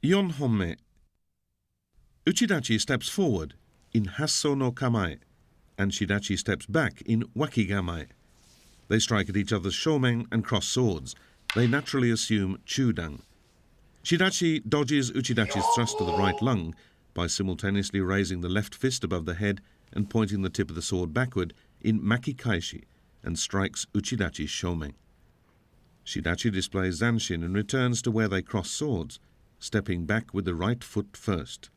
Yonhonme. Uchidachi steps forward in Hasso no Kamae, and Shidachi steps back in Wakigamae. They strike at each other's shomen and cross swords. They naturally assume Chudan. Shidachi dodges Uchidachi's thrust to the right lung by simultaneously raising the left fist above the head and pointing the tip of the sword backward in Makikaishi and strikes Uchidachi's shomen. Shidachi displays Zanshin and returns to where they cross swords, stepping back with the right foot first.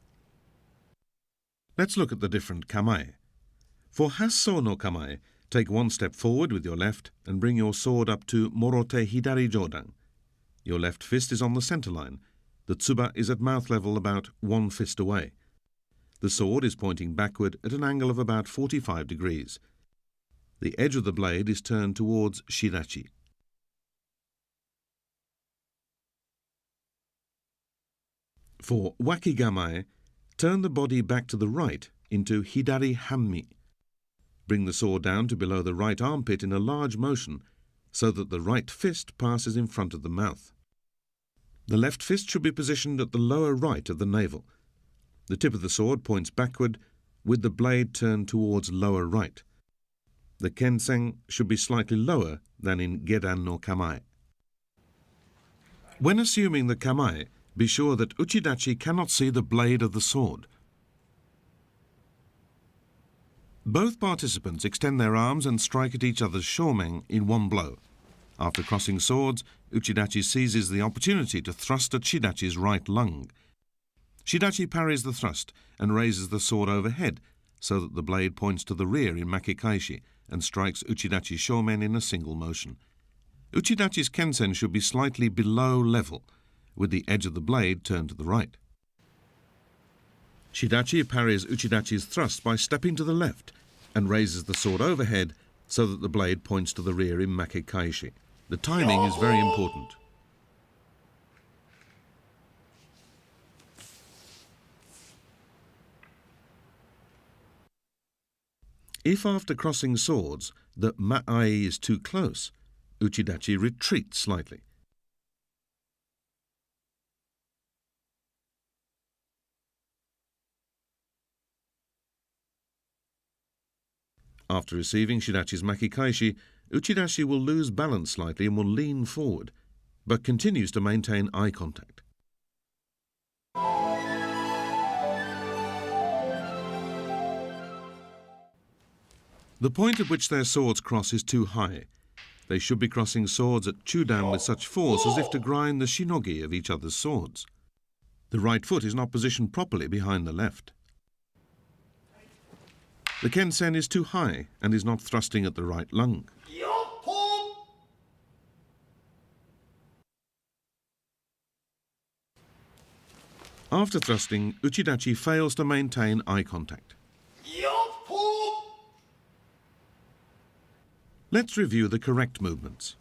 Let's look at the different kamae. For Hasso no Kamae, take one step forward with your left and bring your sword up to Morote Hidari Jodan. Your left fist is on the center line. The tsuba is at mouth level about one fist away. The sword is pointing backward at an angle of about 45 degrees. The edge of the blade is turned towards Shidachi. For Wakigamae, turn the body back to the right into Hidari Hammi. Bring the sword down to below the right armpit in a large motion so that the right fist passes in front of the mouth. The left fist should be positioned at the lower right of the navel. The tip of the sword points backward with the blade turned towards lower right. The kensen should be slightly lower than in Gedan no Kamae. When assuming the kamae, be sure that Uchidachi cannot see the blade of the sword. Both participants extend their arms and strike at each other's shomen in one blow. After crossing swords, Uchidachi seizes the opportunity to thrust at Shidachi's right lung. Shidachi parries the thrust and raises the sword overhead so that the blade points to the rear in Makikaishi and strikes Uchidachi's shomen in a single motion. Uchidachi's kensen should be slightly below level, with the edge of the blade turned to the right. Shidachi parries Uchidachi's thrust by stepping to the left and raises the sword overhead so that the blade points to the rear in Makikaishi. The timing is very important. If after crossing swords the ma'ai is too close, Uchidachi retreats slightly. After receiving Shidachi's Makikaishi, Uchidachi will lose balance slightly and will lean forward, but continues to maintain eye contact. The point at which their swords cross is too high. They should be crossing swords at Chudan with such force as if to grind the shinogi of each other's swords. The right foot is not positioned properly behind the left. The kensen is too high and is not thrusting at the right lung. After thrusting, Uchidachi fails to maintain eye contact. Let's review the correct movements.